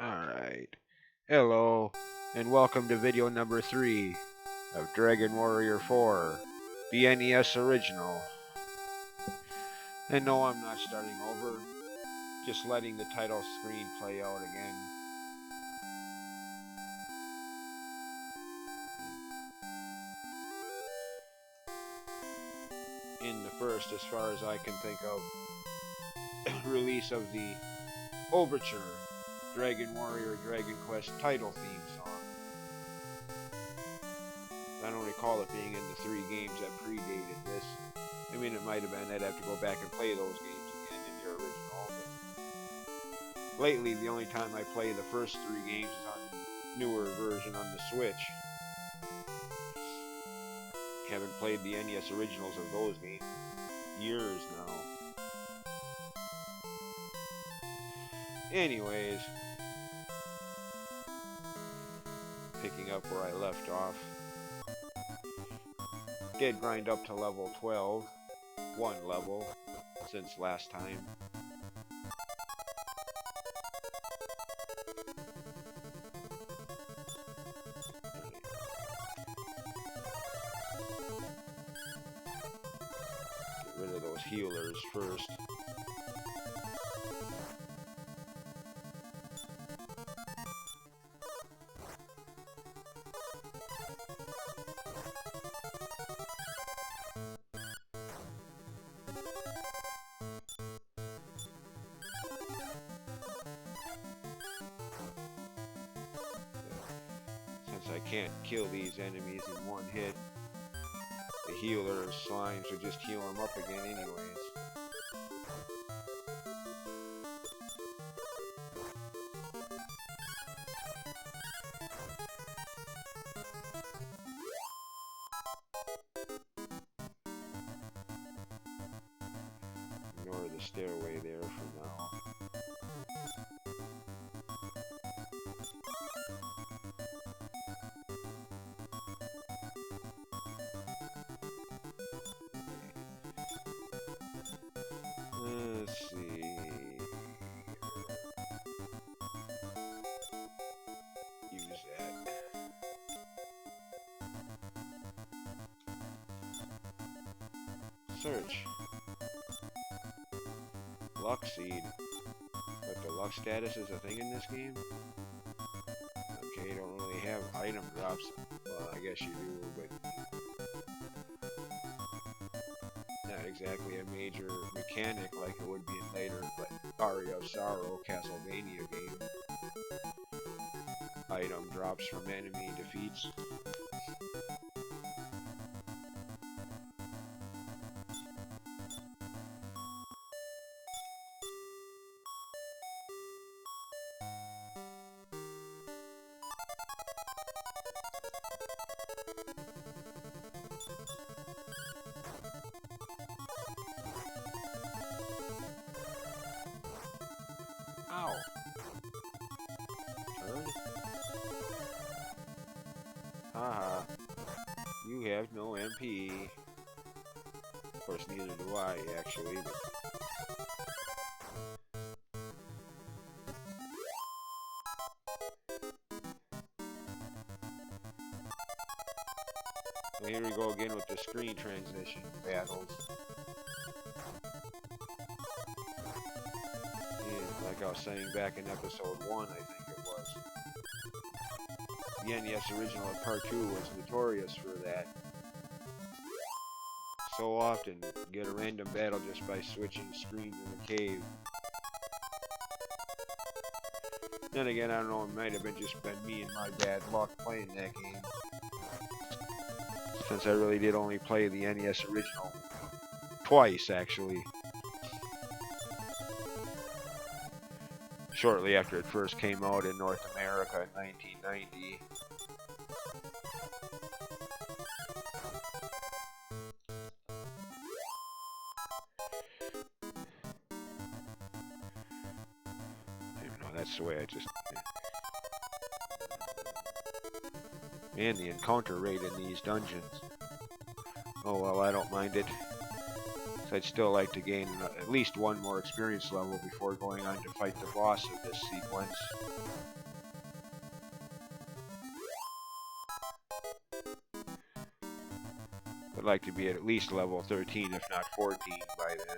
Alright. Hello, and welcome to video number 3 of Dragon Warrior 4, the NES original. And no, I'm not starting over, just letting the title screen play out again. In the first, as far as I can think of, release of the Overture Dragon Warrior Dragon Quest title theme song. I don't recall it being in the 3 games that predated this. I mean, it might have been. I'd have to go back and play those games again in the original. But lately, the only time I play the first 3 games is on the newer version on the Switch. Haven't played the NES originals of those games in years now. Anyways, picking up where I left off. Did grind up to level 12, one level since last time. Get rid of those healers first. I can't kill these enemies in one hit. The healer slimes would just heal them up again anyways. Ignore the stairway there for now. Let's see. Use that. Search. Luck seed. But the luck status is a thing in this game? Okay, you don't really have item drops. Well, I guess you do, but not exactly a major mechanic like it would be in later, but Aria of Sorrow, Castlevania game. Item drops from enemy defeats. Ow. Turn. Haha. You have no MP. Of course, neither do I, actually. But well, here we go again with the screen transition battles. Like I was saying back in episode 1, I think it was. The NES original of Part 2 was notorious for that. So often, get a random battle just by switching screens in the cave. Then again, I don't know, it might have just been me and my bad luck playing that game. Since I really did only play the NES original twice, actually. Shortly after it first came out in North America in 1990. I don't even know, that's the way I just... Man, the encounter rate in these dungeons. Oh well, I don't mind it. I'd still like to gain at least one more experience level before going on to fight the boss of this sequence. I'd like to be at least level 13, if not 14 by then.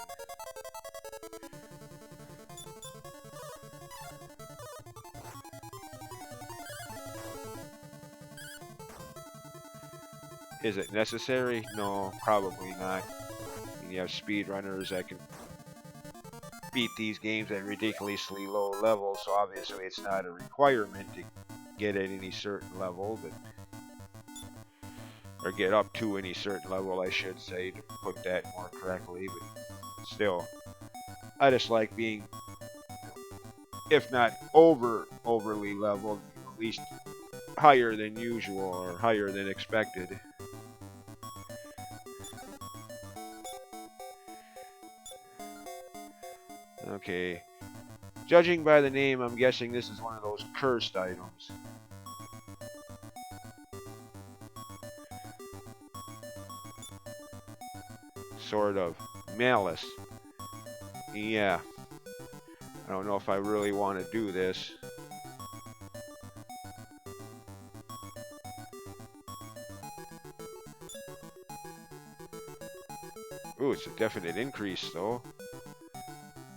Is it necessary? No, probably not. You have speedrunners that can beat these games at ridiculously low levels, so obviously it's not a requirement to get at any certain level, but or get up to any certain level, I should say, to put that more correctly, but still, I just like being, if not overly leveled, at least higher than usual or higher than expected. Okay. Judging by the name, I'm guessing this is one of those cursed items. Sort of. Malice. Yeah. I don't know if I really want to do this. Ooh, it's a definite increase, though.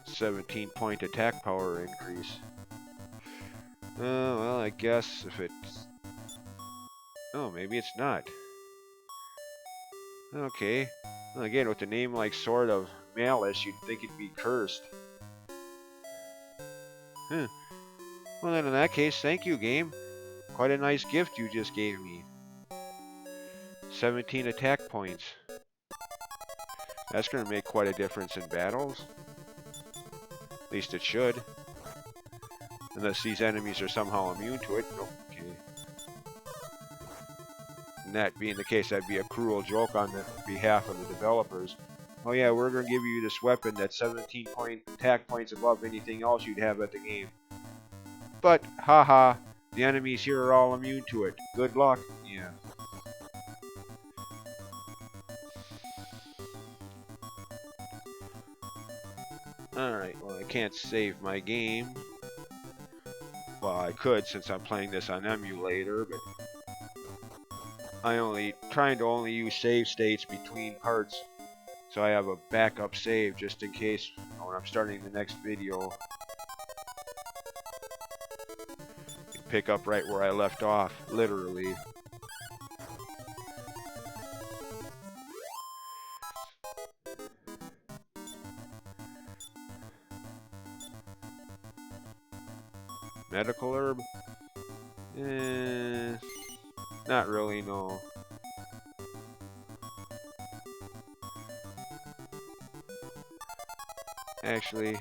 17-point attack power increase. Well, I guess if it's... Oh, maybe it's not. Okay. Well, again, with a name like Sword of Malice, you'd think it'd be cursed. Huh. Well, then in that case, thank you, game. Quite a nice gift you just gave me. 17 attack points. That's going to make quite a difference in battles. At least it should. Unless these enemies are somehow immune to it. Okay. And that being the case, that'd be a cruel joke on the behalf of the developers. Oh yeah, we're going to give you this weapon that's 17 attack points above anything else you'd have at the game. But, haha, the enemies here are all immune to it. Good luck. Yeah. Alright, well I can't save my game. Well, I could since I'm playing this on emulator, but trying to only use save states between parts, so I have a backup save just in case when I'm starting the next video. Pick up right where I left off, literally. Medical herb? Not really, no. Actually,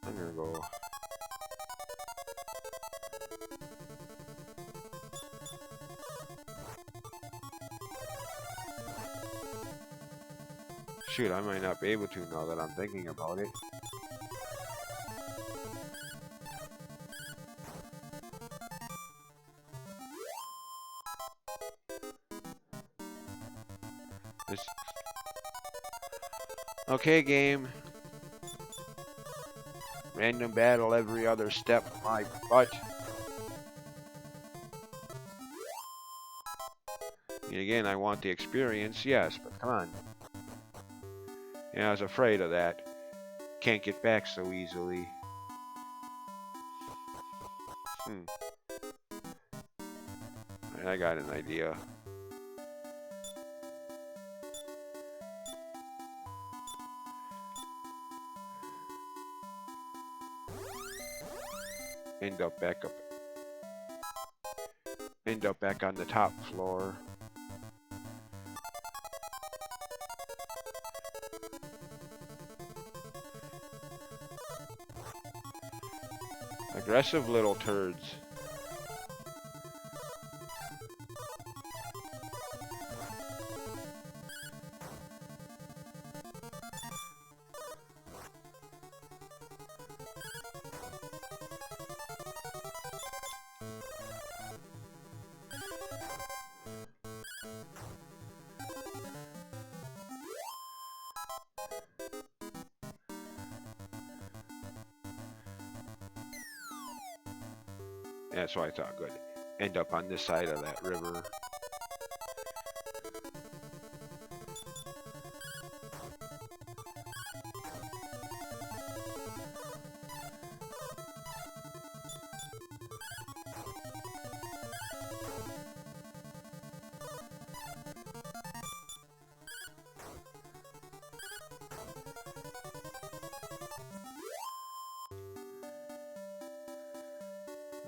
I'm gonna go. Shoot, I might not be able to now that I'm thinking about it. Okay, game. Random battle every other step, my butt. And again, I want the experience, yes, but come on. Yeah, I was afraid of that. Can't get back so easily. I got an idea. End up back on the top floor. Aggressive little turds. That's what I thought. Good. End up on this side of that river.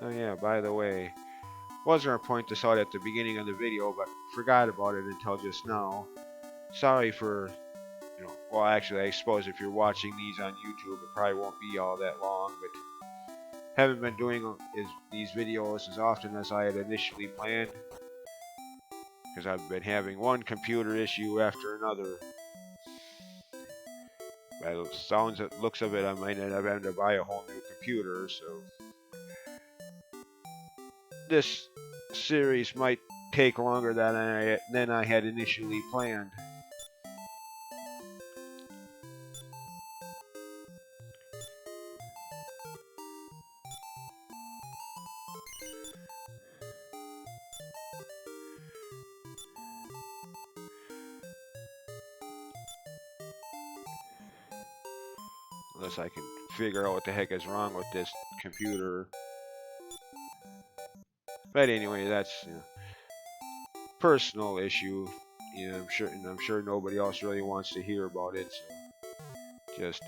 Oh yeah, by the way, was gonna point this out at the beginning of the video, but forgot about it until just now. Sorry for, well actually I suppose if you're watching these on YouTube it probably won't be all that long, but haven't been doing these videos as often as I had initially planned, because I've been having one computer issue after another. By the sounds and looks of it, I might end up having to buy a whole new computer, so this series might take longer than I had initially planned. Unless I can figure out what the heck is wrong with this computer. But anyway, that's personal issue. I'm sure nobody else really wants to hear about it. So that's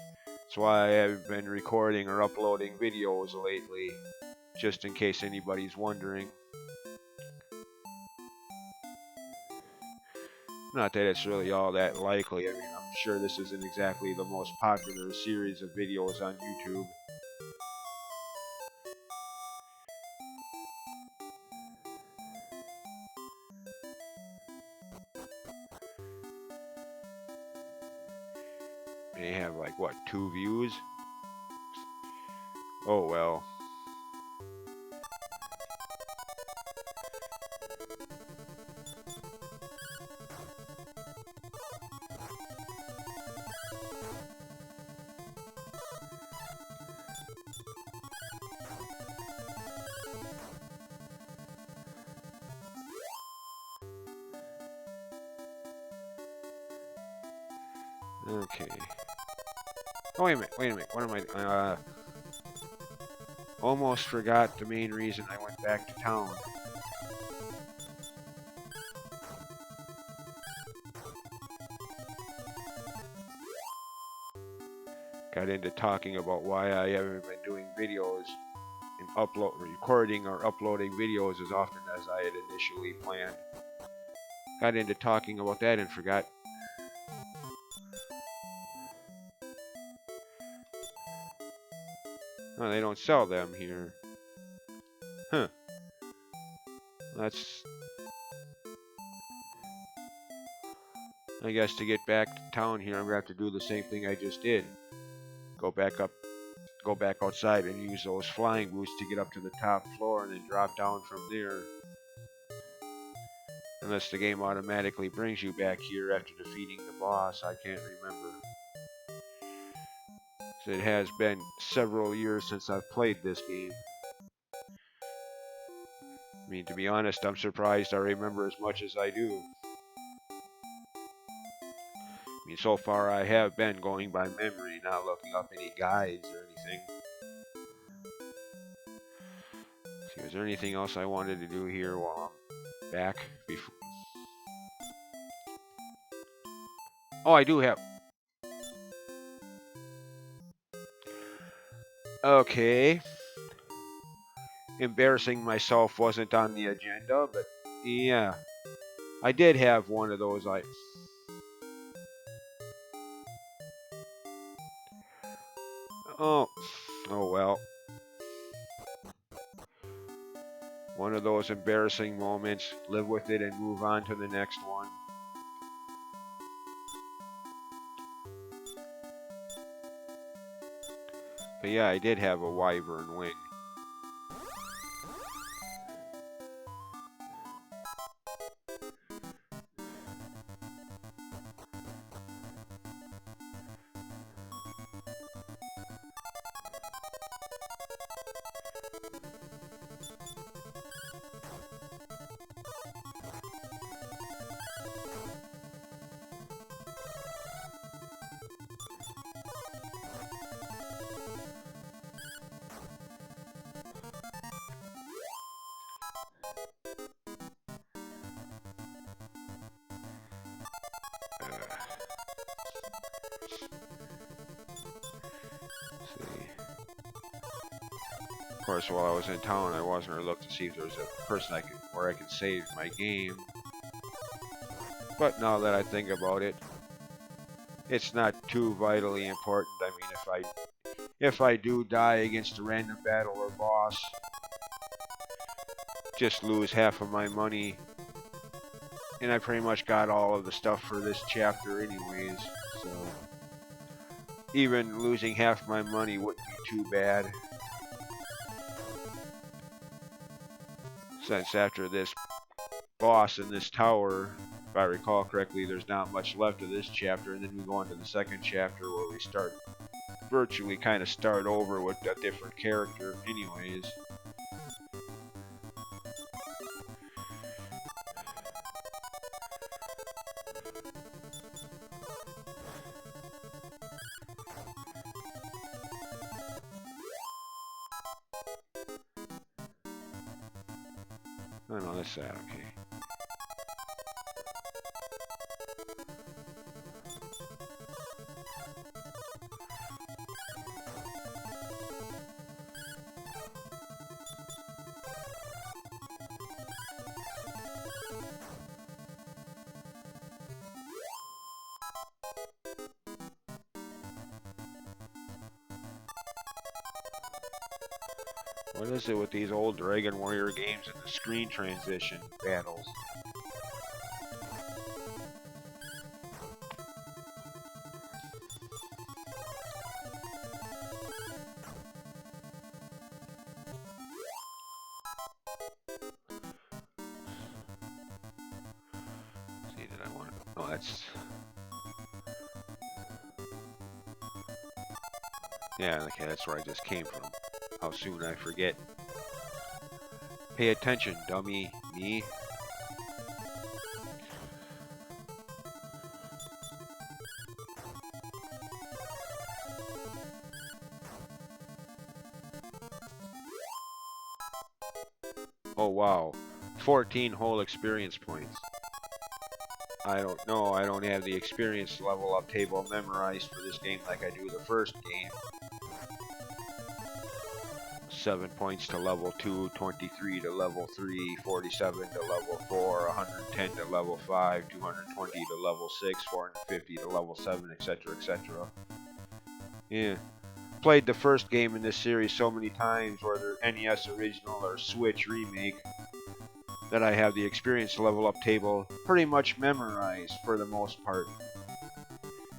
why I haven't been recording or uploading videos lately, just in case anybody's wondering. Not that it's really all that likely. I mean, I'm sure this isn't exactly the most popular series of videos on YouTube. They have like, what, 2 views? Oh well. Okay. Oh, wait a minute. What am I, almost forgot the main reason I went back to town. Got into talking about why I haven't been doing videos and recording or uploading videos as often as I had initially planned. Got into talking about that and forgot. Oh, they don't sell them here. Huh. That's... I guess to get back to town here, I'm gonna have to do the same thing I just did. Go back outside and use those flying boots to get up to the top floor and then drop down from there. Unless the game automatically brings you back here after defeating the boss, I can't remember. So it has been several years since I've played this game. I mean, to be honest, I'm surprised I remember as much as I do. I mean, so far I have been going by memory, not looking up any guides or anything. See, is there anything else I wanted to do here while I'm back? Oh, I do have... Okay. Embarrassing myself wasn't on the agenda, but yeah. I did have one of those, oh well. One of those embarrassing moments. Live with it and move on to the next one. But yeah, I did have a wyvern wing. course, while I was in town, I wasn't going to look to see if there was a person where I could save my game. But now that I think about it, it's not too vitally important. I mean, if I do die against a random battle or boss, just lose half of my money, and I pretty much got all of the stuff for this chapter anyways, so even losing half my money wouldn't be too bad, since after this boss in this tower, if I recall correctly, there's not much left of this chapter, and then we go on to the second chapter where we virtually kind of start over with a different character anyways. Oh no, that's that, okay. What is it with these old Dragon Warrior games and the screen transition battles? See, did I want to? Oh, that's... Yeah, okay, that's where I just came from. How soon I forget. Pay attention, dummy. Me. Oh wow. 14 whole experience points. I don't know. I don't have the experience level up table memorized for this game like I do the first game. 7 points to level 2, 23 to level 3, 47 to level 4, 110 to level 5, 220 to level 6, 450 to level 7, etc, etc. Yeah. Played the first game in this series so many times, whether NES original or Switch remake, that I have the experience level up table pretty much memorized for the most part.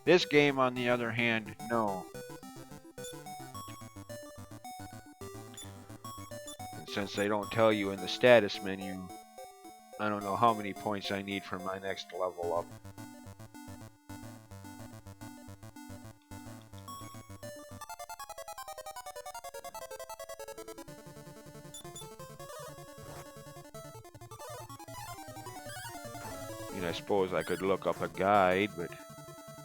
This game, on the other hand, no. And since they don't tell you in the status menu, I don't know how many points I need for my next level up. I mean, I suppose I could look up a guide, but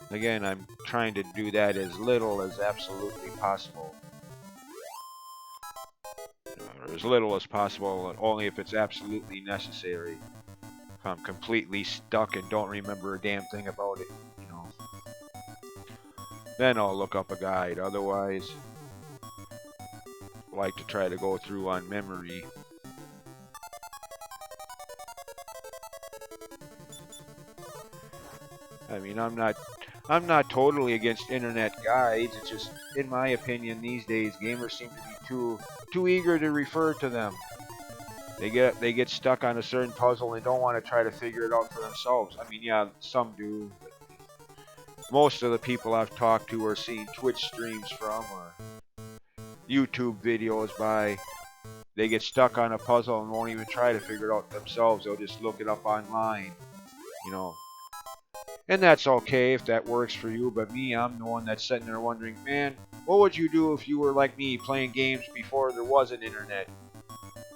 again, I'm trying to do that as little as absolutely possible. Or as little as possible, only if it's absolutely necessary. If I'm completely stuck and don't remember a damn thing about it, you know, then I'll look up a guide. Otherwise, I like to try to go through on memory. I mean, I'm not totally against internet guides. It's just, in my opinion, these days gamers seem to be too eager to refer to them. They get stuck on a certain puzzle and don't want to try to figure it out for themselves. I mean, yeah, some do, but most of the people I've talked to or seen Twitch streams from or YouTube videos by, they get stuck on a puzzle and won't even try to figure it out themselves. They'll just look it up online, you know. And that's okay if that works for you, but me, I'm the one that's sitting there wondering, man, what would you do if you were like me, playing games before there was an internet?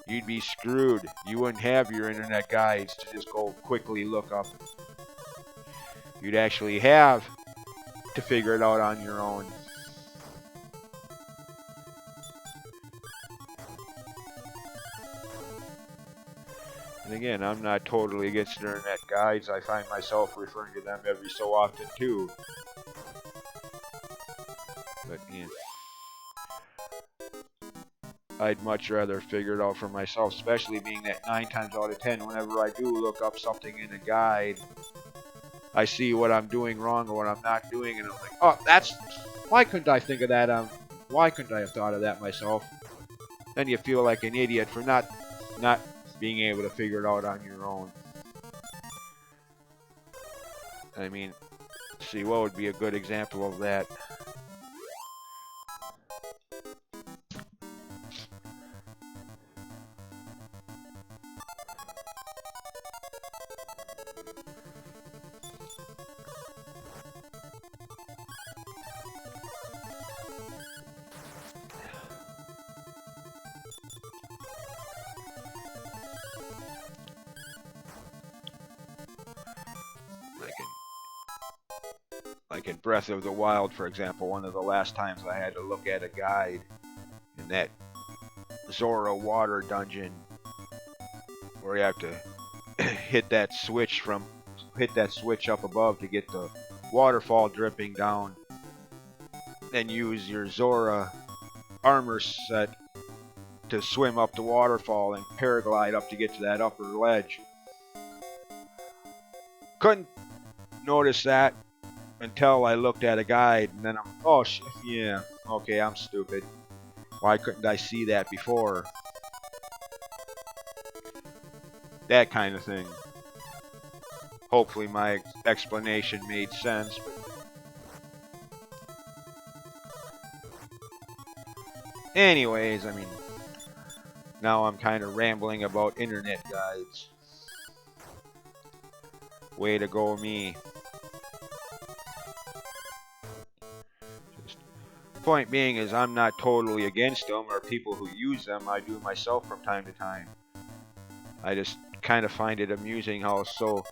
You'd be screwed. You wouldn't have your internet guides to just go quickly look up. You'd actually have to figure it out on your own. And again, I'm not totally against internet guides. I find myself referring to them every so often too. But yeah. I'd much rather figure it out for myself, especially being that 9 times out of 10, whenever I do look up something in a guide, I see what I'm doing wrong or what I'm not doing, and I'm like, oh, why couldn't I think of that? Why couldn't I have thought of that myself? Then you feel like an idiot for not being able to figure it out on your own. I mean, see, what would be a good example of that? Like in Breath of the Wild, for example, one of the last times I had to look at a guide in that Zora water dungeon where you have to hit that switch up above to get the waterfall dripping down, and use your Zora armor set to swim up the waterfall and paraglide up to get to that upper ledge. Couldn't notice that until I looked at a guide, and then oh shit, yeah, okay, I'm stupid. Why couldn't I see that before? That kind of thing. Hopefully my explanation made sense. Anyways, I mean, now I'm kind of rambling about internet guides. Way to go, me. Point being is I'm not totally against them or people who use them. I do myself from time to time. I just kind of find it amusing how so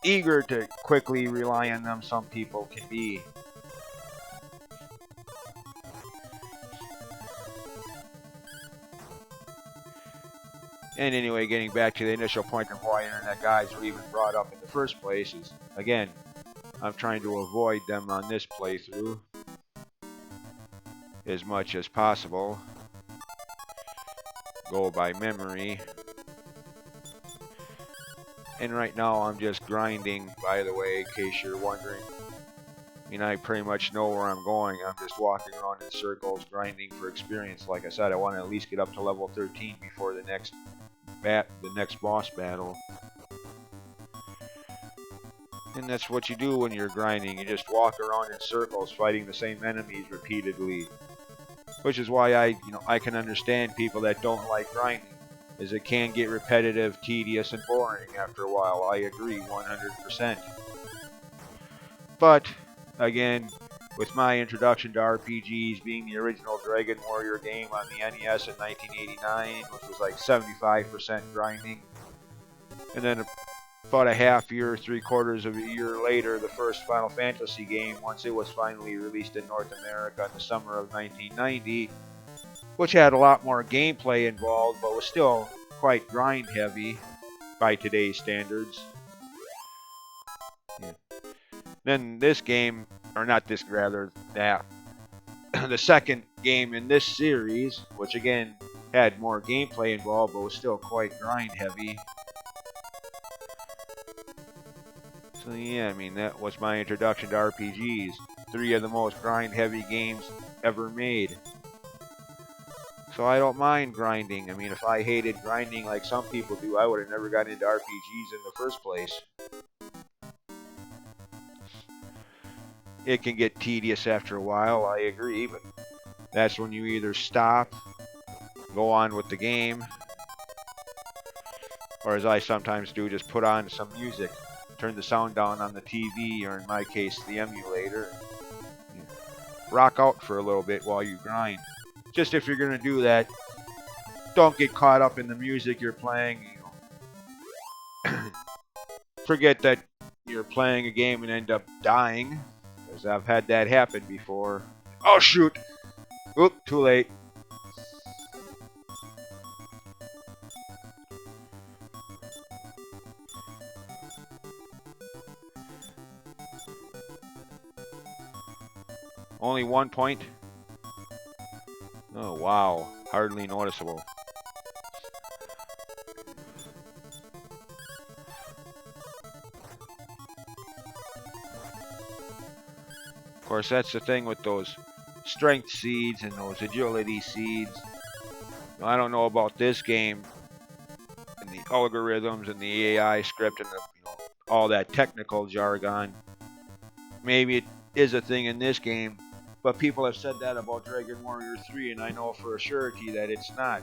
eager to quickly rely on them some people can be. And anyway, getting back to the initial point of why internet guides were even brought up in the first place is, again, I'm trying to avoid them on this playthrough as much as possible. Go by memory. And right now I'm just grinding, by the way, in case you're wondering. I mean, I pretty much know where I'm going. I'm just walking around in circles, grinding for experience. Like I said, I want to at least get up to level 13 before the next boss battle. And that's what you do when you're grinding. You just walk around in circles, fighting the same enemies repeatedly. Which is why I can understand people that don't like grinding, as it can get repetitive, tedious, and boring after a while. I agree 100%. But again, with my introduction to RPGs being the original Dragon Warrior game on the NES in 1989, which was like 75% grinding, and then about a half year, 3/4 of a year later, the first Final Fantasy game, once it was finally released in North America in the summer of 1990, which had a lot more gameplay involved, but was still quite grind heavy by today's standards. Yeah. Then this game, or not this, rather, that the second game in this series, which again had more gameplay involved, but was still quite grind heavy. So yeah, I mean, that was my introduction to RPGs. 3 of the most grind-heavy games ever made. So I don't mind grinding. I mean, if I hated grinding like some people do, I would have never gotten into RPGs in the first place. It can get tedious after a while, I agree, but that's when you either stop, go on with the game, or as I sometimes do, just put on some music. Turn the sound down on the TV, or in my case, the emulator. Rock out for a little bit while you grind. Just if you're going to do that, don't get caught up in the music you're playing. Forget that you're playing a game and end up dying, because I've had that happen before. Oh shoot! Oop, too late. Only 1 point? Oh, wow. hardly noticeable. Of course, that's the thing with those strength seeds and those agility seeds. I don't know about this game and the algorithms and the AI script and the, all that technical jargon. Maybe it is a thing in this game, but people have said that about Dragon Warrior 3, and I know for a surety that it's not.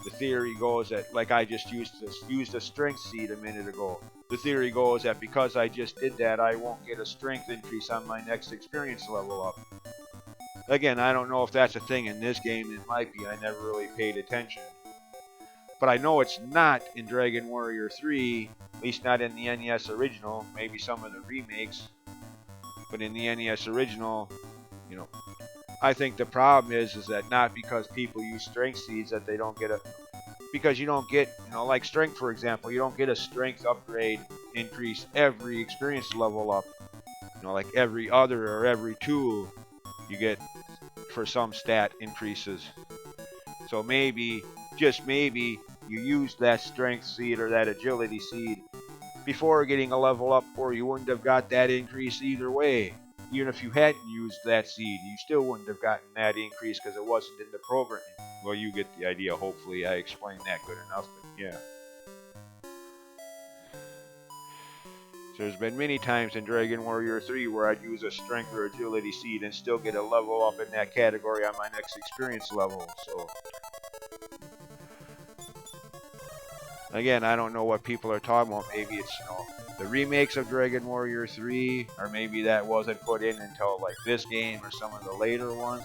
The theory goes that, like I just used a strength seed a minute ago. The theory goes that because I just did that, I won't get a strength increase on my next experience level up. Again, I don't know if that's a thing in this game. It might be. I never really paid attention. But I know it's not in Dragon Warrior 3, at least not in the NES original, maybe some of the remakes. But in the NES original, you know, I think the problem is that not because people use strength seeds that they don't get a, because you don't get, like strength for example, you don't get a strength upgrade increase every experience level up. Like every other or every two, you get for some stat increases. So maybe, just maybe, you use that strength seed or that agility seed before getting a level up, or you wouldn't have got that increase either way. Even if you hadn't used that seed, you still wouldn't have gotten that increase because it wasn't in the programming. Well, you get the idea. Hopefully, I explained that good enough. But yeah. So there's been many times in Dragon Warrior 3 where I'd use a strength or agility seed and still get a level up in that category on my next experience level. So again, I don't know what people are talking about. Maybe it's, the remakes of Dragon Warrior 3, or maybe that wasn't put in until like this game or some of the later ones.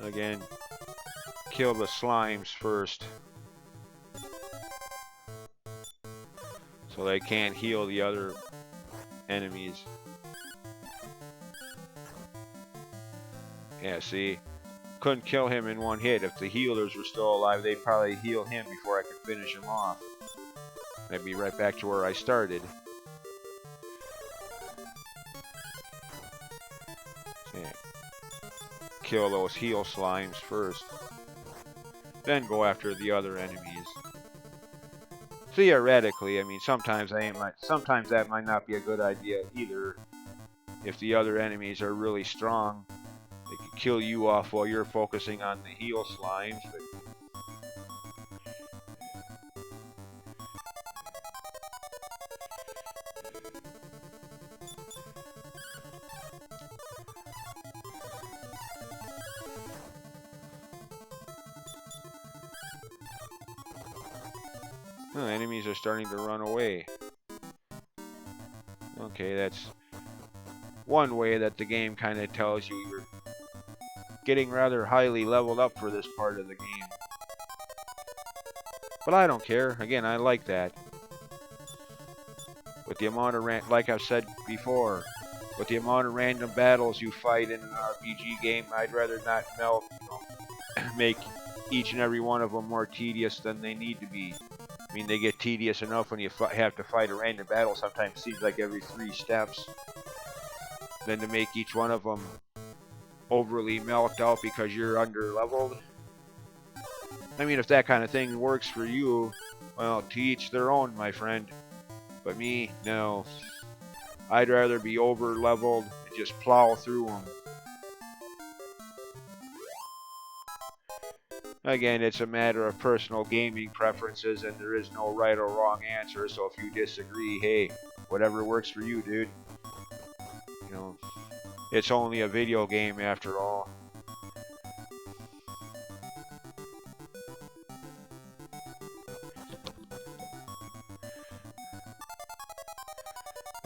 Again, kill the slimes first, so they can't heal the other enemies. Yeah, see? Couldn't kill him in one hit. If the healers were still alive, they'd probably heal him before I could finish him off. I'd be right back to where I started. Yeah. Kill those heal slimes first. Then go after the other enemies. Theoretically, I mean, sometimes that might not be a good idea either. If the other enemies are really strong, they can kill you off while you're focusing on the heal slimes. But enemies are starting to run away. Okay, that's one way that the game kind of tells you you're getting rather highly leveled up for this part of the game. But I don't care. Again, I like that. With the amount of like I've said before, with the amount of random battles you fight in an RPG game, I'd rather not make each and every one of them more tedious than they need to be. I mean, they get tedious enough when you have to fight a random battle. Sometimes it seems like every 3 steps. Then to make each one of them overly melt out because you're under leveled. I mean, if that kind of thing works for you, well, to each their own, my friend. But me, no. I'd rather be over leveled and just plow through them. Again, it's a matter of personal gaming preferences, and there is no right or wrong answer. So if you disagree, hey, whatever works for you, dude. It's only a video game after all.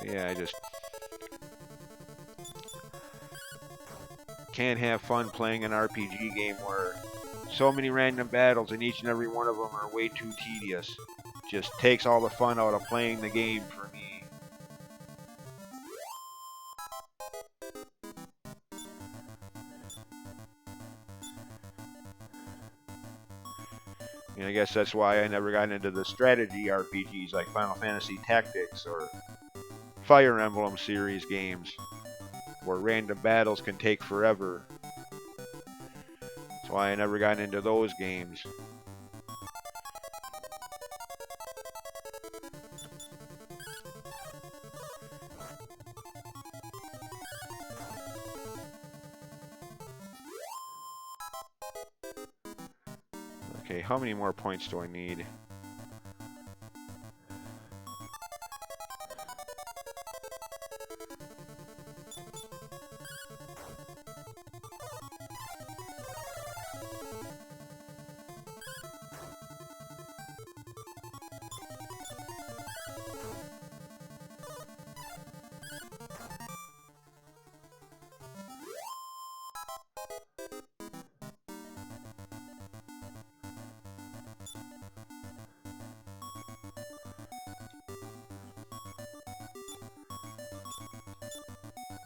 Yeah, can't have fun playing an RPG game where so many random battles and each and every one of them are way too tedious. Just takes all the fun out of playing the game for me. And I guess that's why I never got into the strategy RPGs like Final Fantasy Tactics or Fire Emblem series games, where random battles can take forever. That's why I never got into those games. Okay, how many more points do I need?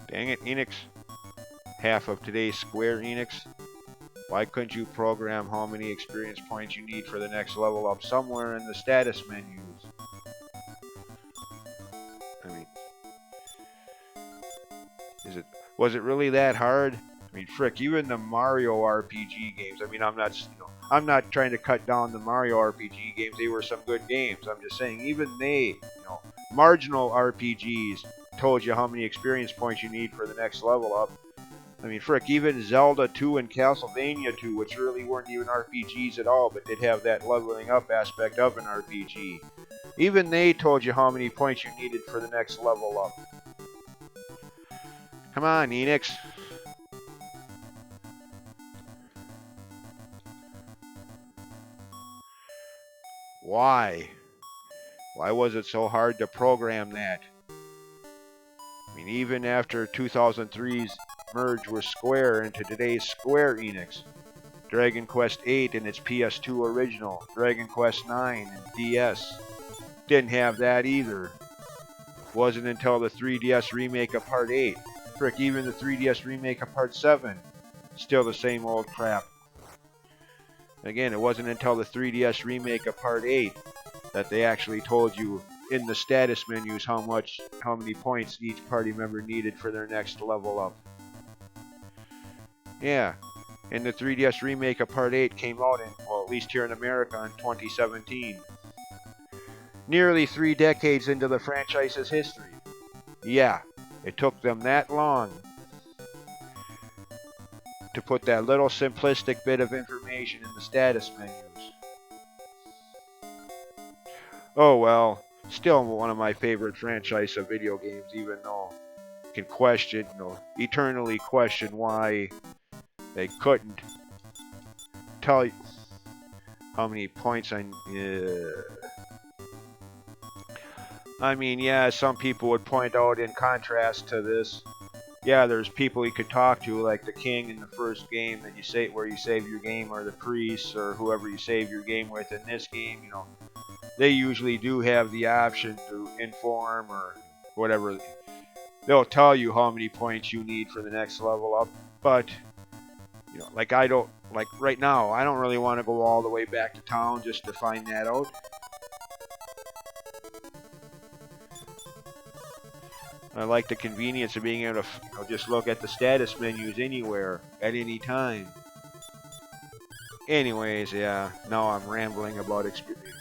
Dang it, Enix. Half of today's Square Enix. Why couldn't you program how many experience points you need for the next level up somewhere in the status menus? I mean, was it really that hard? I mean, frick, even the Mario RPG games. I mean, I'm not trying to cut down the Mario RPG games. They were some good games. I'm just saying, even marginal RPGs told you how many experience points you need for the next level up. I mean, frick, even Zelda 2 and Castlevania 2, which really weren't even RPGs at all, but did have that leveling up aspect of an RPG. Even they told you how many points you needed for the next level up. Come on, Enix. Why? Why was it so hard to program that? I mean, even after 2003's merge with Square into today's Square Enix, Dragon Quest VIII and its PS2 original, Dragon Quest IX and DS, didn't have that either. Wasn't until the 3DS remake of Part 8. Frick, even the 3DS remake of Part 7, still the same old crap. Again, it wasn't until the 3DS remake of Part 8 that they actually told you in the status menus how many points each party member needed for their next level up. Yeah, and the 3DS remake of Part 8 came out at least here in America in 2017. Nearly 3 decades into the franchise's history. Yeah, it took them that long to put that little simplistic bit of information in the status menus. Oh well, still one of my favorite franchise of video games, even though I can eternally question why they couldn't tell you how many points I mean, yeah, some people would point out in contrast to this, yeah, there's people you could talk to, like the king in the first game that where you save your game, or the priests, or whoever you save your game with in this game, they usually do have the option to inform or whatever. They'll tell you how many points you need for the next level up, but like right now, I don't really want to go all the way back to town just to find that out. I like the convenience of being able to just look at the status menus anywhere at any time. Anyways, yeah, now I'm rambling about experience.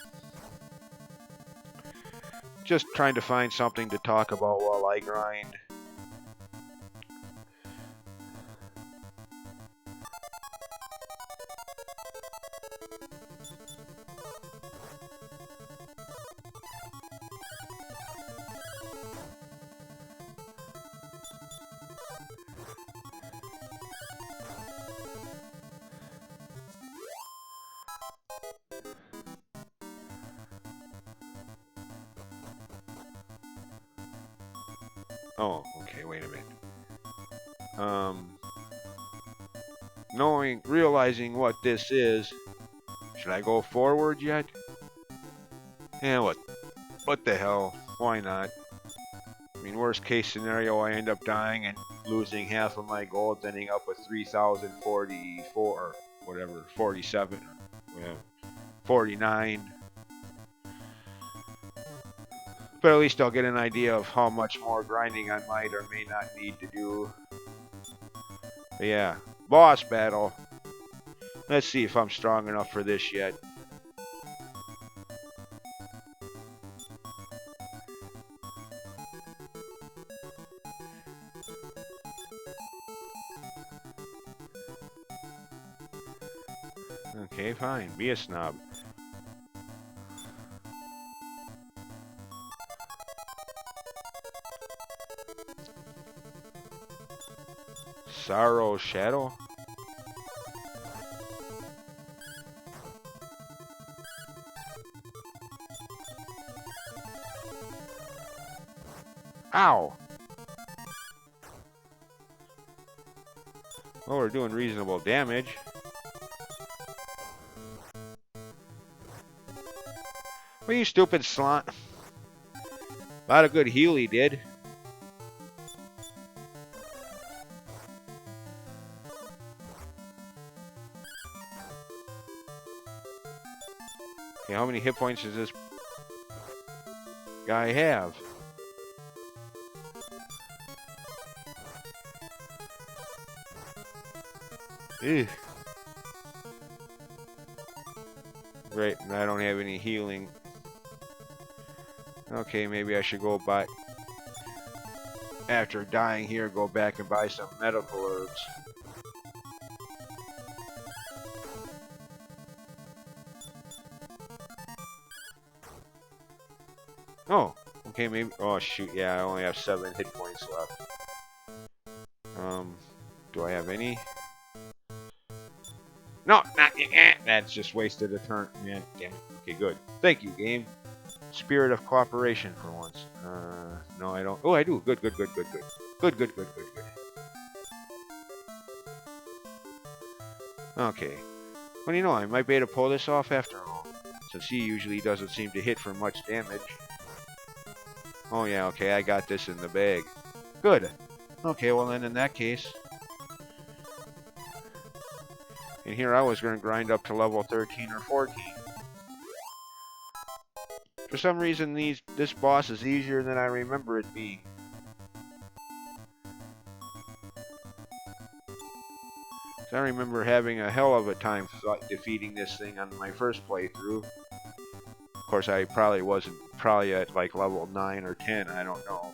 Just trying to find something to talk about while I grind. Oh, okay, wait a minute. realizing what this is, should I go forward yet? Yeah, what the hell? Why not? I mean, worst case scenario, I end up dying and losing half of my gold, ending up with 3,044, whatever, 47, yeah, 49. But at least I'll get an idea of how much more grinding I might or may not need to do. But yeah, boss battle. Let's see if I'm strong enough for this yet. Okay, fine. Be a snob. Sorrow Shadow? Ow! Well, we're doing reasonable damage. Well, you stupid slot. A lot of good heal he did. Okay, how many hit points does this guy have? Ew. Great, and I don't have any healing. Okay, maybe I should go buy... After dying here, go back and buy some medical herbs. Oh, okay, maybe... Oh, shoot, yeah, I only have 7 hit points left. Do I have any? No, not... That's just wasted a turn. Man, damn it. Okay, good. Thank you, game. Spirit of cooperation for once. No, I don't. Oh, I do. Good, good, good, good, good. Good, good, good, good, good. Okay. Well, you know, I might be able to pull this off after all, since he usually doesn't seem to hit for much damage. Oh, yeah, okay, I got this in the bag. Good. Okay, well then in that case... And here I was going to grind up to level 13 or 14. For some reason, this boss is easier than I remember it being. I remember having a hell of a time defeating this thing on my first playthrough. Of course, I probably wasn't at like level 9 or 10, I don't know.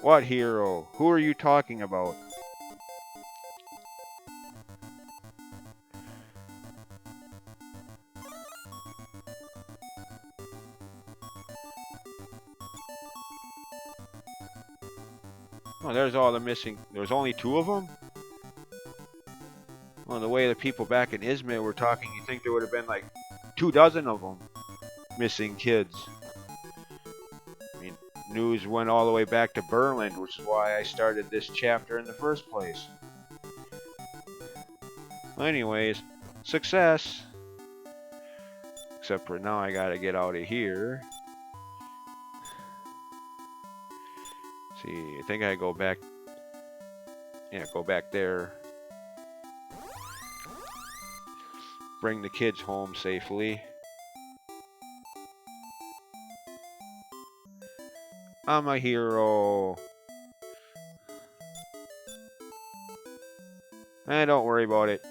What hero? Who are you talking about? Oh, there's all the missing... There's only 2 of them? Well, the way the people back in Izmit were talking, you'd think there would have been like 2 dozen of them missing kids. I mean, news went all the way back to Berlin, which is why I started this chapter in the first place. Well, anyways, success! Except for now I gotta get out of here. See, I think I go back... Yeah, go back there. Bring the kids home safely. I'm a hero. Don't worry about it.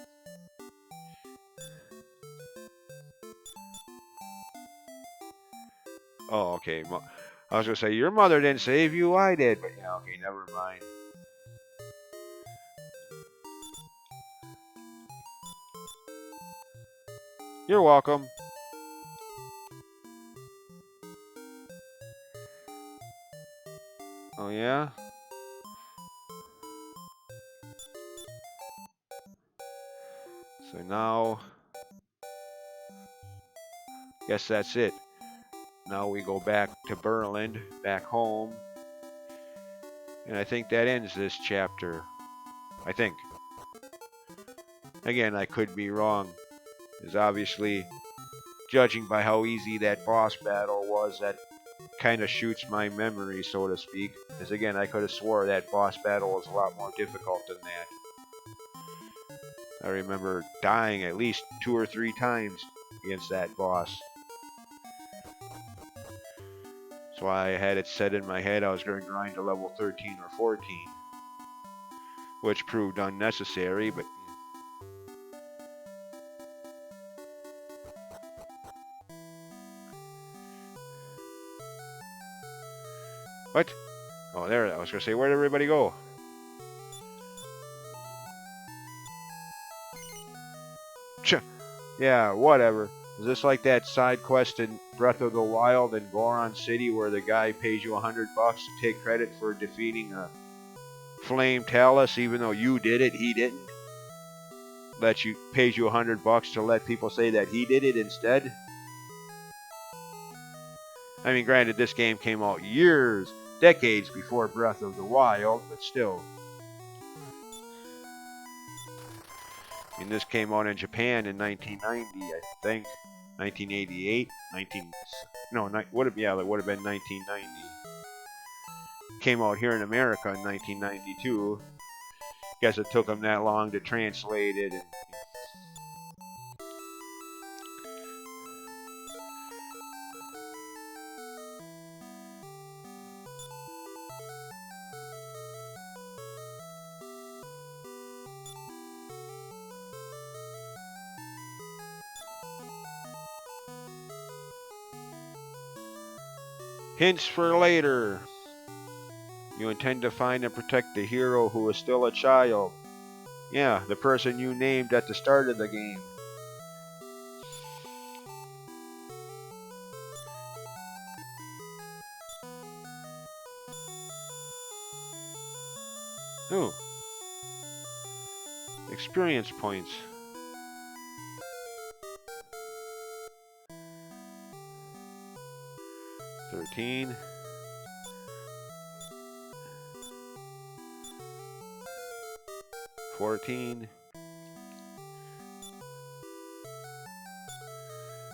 Oh, okay. I was gonna say, your mother didn't save you, I did. But yeah, okay, never mind. You're welcome. Oh, yeah? So now... Guess that's it. Now we go back to Berlin, back home. And I think that ends this chapter. I think. Again, I could be wrong. Because obviously, judging by how easy that boss battle was, that kind of shoots my memory, so to speak. Because again, I could have swore that boss battle was a lot more difficult than that. I remember dying at least 2 or 3 times against that boss. That's why I had it set in my head I was going to grind to level 13 or 14. Which proved unnecessary, but... What? Oh, there, I was going to say, where'd everybody go? Yeah, whatever. Is this like that side quest in Breath of the Wild in Goron City where the guy pays you $100 to take credit for defeating a flame talus even though you did it, he didn't? Pays you $100 to let people say that he did it instead? I mean, granted, this game came out years, decades before Breath of the Wild, but still. I mean, this came out in Japan in 1990, I think. 1988? That would have been 1990. Came out here in America in 1992. Guess it took them that long to translate it. Hints for later. You intend to find and protect the hero who is still a child. Yeah, the person you named at the start of the game. Ooh. Experience points. $13. 14.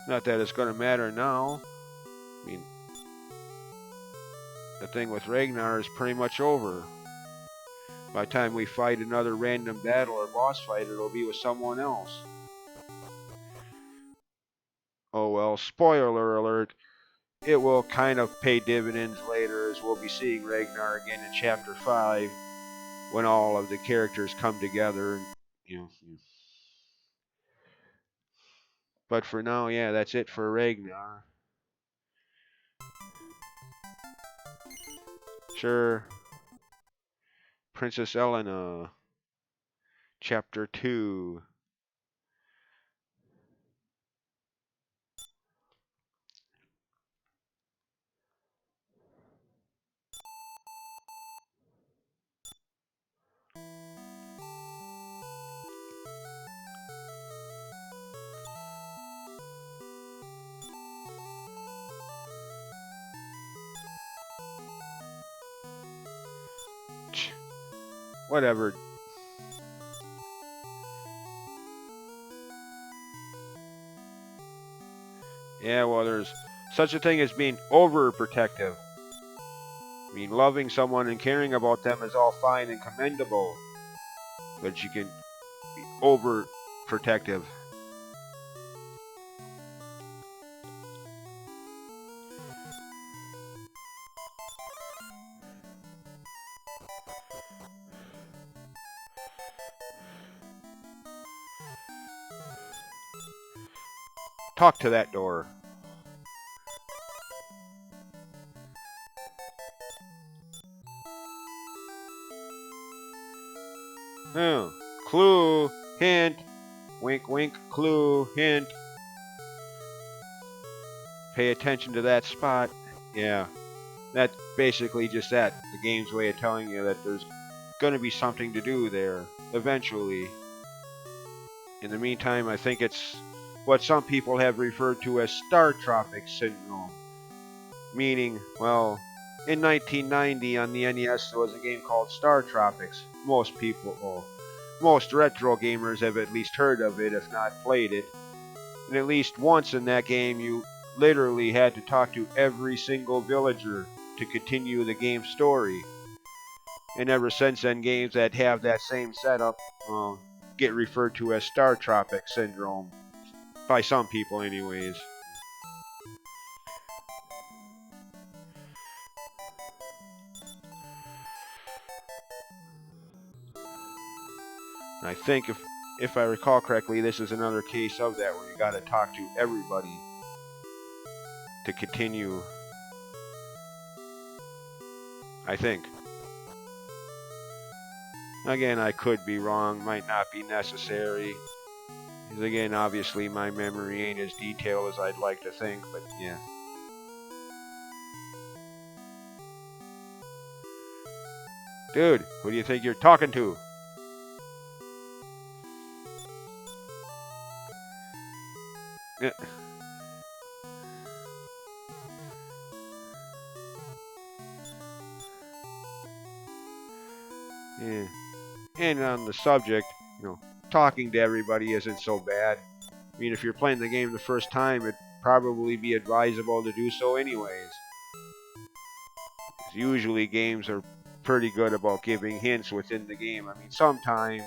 Not that it's going to matter now. I mean, the thing with Ragnar is pretty much over. By the time we fight another random battle or boss fight, it'll be with someone else. Oh well, spoiler alert. It will kind of pay dividends later, as we'll be seeing Ragnar again in Chapter 5 when all of the characters come together. And, But for now, yeah, that's it for Ragnar. Sure. Princess Elena. Chapter 2. Whatever. Yeah, well, there's such a thing as being overprotective. I mean, loving someone and caring about them is all fine and commendable, but you can be overprotective. Talk to that door. Oh, clue, hint, wink, wink, clue, hint. Pay attention to that spot. Yeah, that's basically just that. The game's way of telling you that there's going to be something to do there eventually. In the meantime, I think it's what some people have referred to as Star Tropic Syndrome. Meaning, well, In 1990 on the NES there was a game called Star Tropics. Most people, well, most retro gamers have at least heard of it, if not played it. And at least once in that game you literally had to talk to every single villager to continue the game's story. And ever since then, games that have that same setup get referred to as Star Tropic Syndrome. By some people, anyways. And I think if I recall correctly, this is another case of that where you gotta talk to everybody to continue. I think. Again, I could be wrong, might not be necessary. Because again, obviously my memory ain't as detailed as I'd like to think, but yeah. Dude, who do you think you're talking to? Yeah. Yeah. And on the subject, talking to everybody isn't so bad. I mean, if you're playing the game the first time, it'd probably be advisable to do so anyways. Usually games are pretty good about giving hints within the game. I mean, sometimes,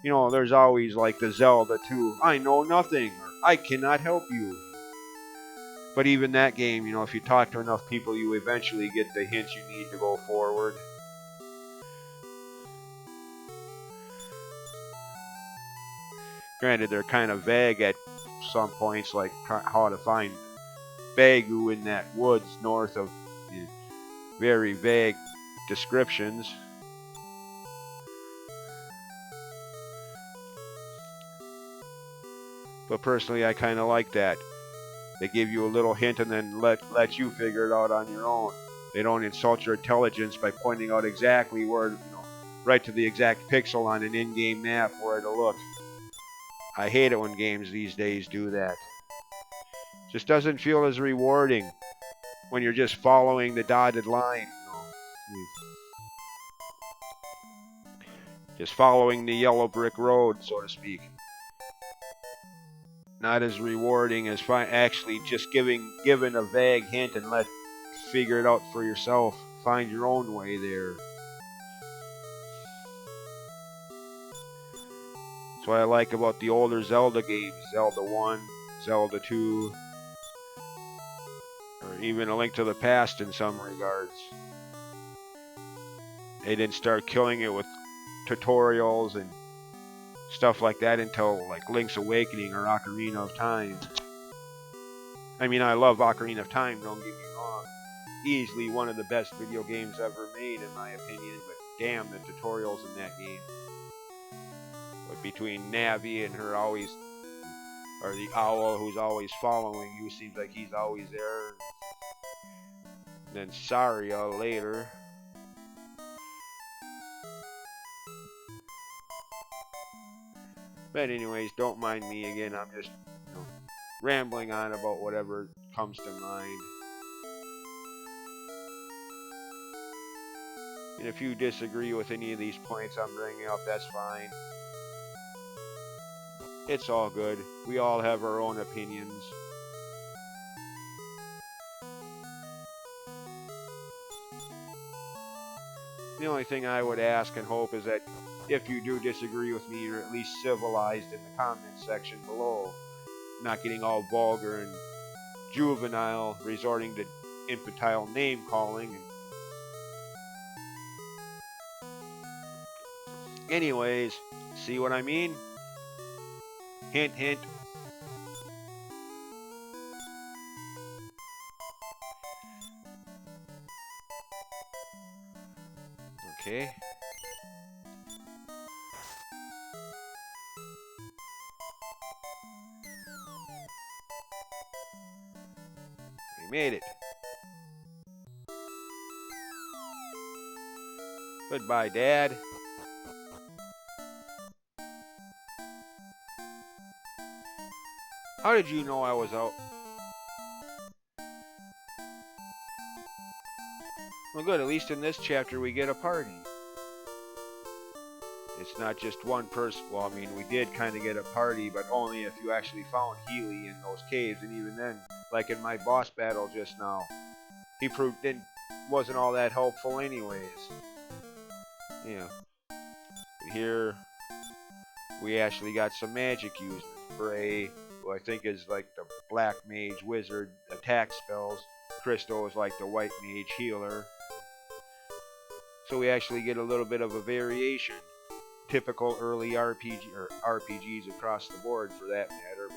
there's always like the Zelda 2, I know nothing, or I cannot help you. But even that game, if you talk to enough people, you eventually get the hints you need to go forward. Granted, they're kind of vague at some points, like how to find Bagu in that woods north of very vague descriptions. But personally, I kind of like that. They give you a little hint and then let you figure it out on your own. They don't insult your intelligence by pointing out exactly where, right to the exact pixel on an in-game map where to look. I hate it when games these days do that. Just doesn't feel as rewarding when you're just following the dotted line. Just following the yellow brick road, so to speak. Not as rewarding as actually just given a vague hint and figure it out for yourself. Find your own way there. That's what I like about the older Zelda games. Zelda 1, Zelda 2, or even A Link to the Past in some regards. They didn't start killing it with tutorials and stuff like that until like Link's Awakening or Ocarina of Time. I mean, I love Ocarina of Time, don't get me wrong. Easily one of the best video games ever made in my opinion, but damn the tutorials in that game. But between Navi and her always, or the owl who's always following you, seems like he's always there. And then Saria later. But anyways, don't mind me again. I'm just rambling on about whatever comes to mind. And if you disagree with any of these points I'm bringing up, that's fine. It's all good. We all have our own opinions. The only thing I would ask and hope is that if you do disagree with me, you're at least civilized in the comments section below. Not getting all vulgar and juvenile, resorting to infantile name calling. Anyways, see what I mean? Hint, hint. Okay. We made it. Goodbye, Dad. How did you know I was out? Well, good. At least in this chapter we get a party. It's not just one person. Well, I mean, we did kind of get a party, but only if you actually found Healy in those caves. And even then, like in my boss battle just now, he wasn't all that helpful, anyways. Yeah. But here we actually got some magic used. Bray, who I think is like the black mage wizard, attack spells. Crystal is like the white mage healer. So we actually get a little bit of a variation. Typical early RPGs across the board for that matter.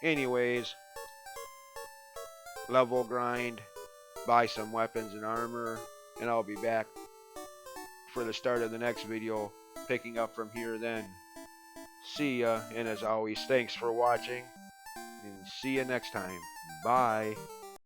Anyways, level grind, buy some weapons and armor, and I'll be back for the start of the next video, picking up from here then. See ya, and as always, thanks for watching, and see ya next time. Bye.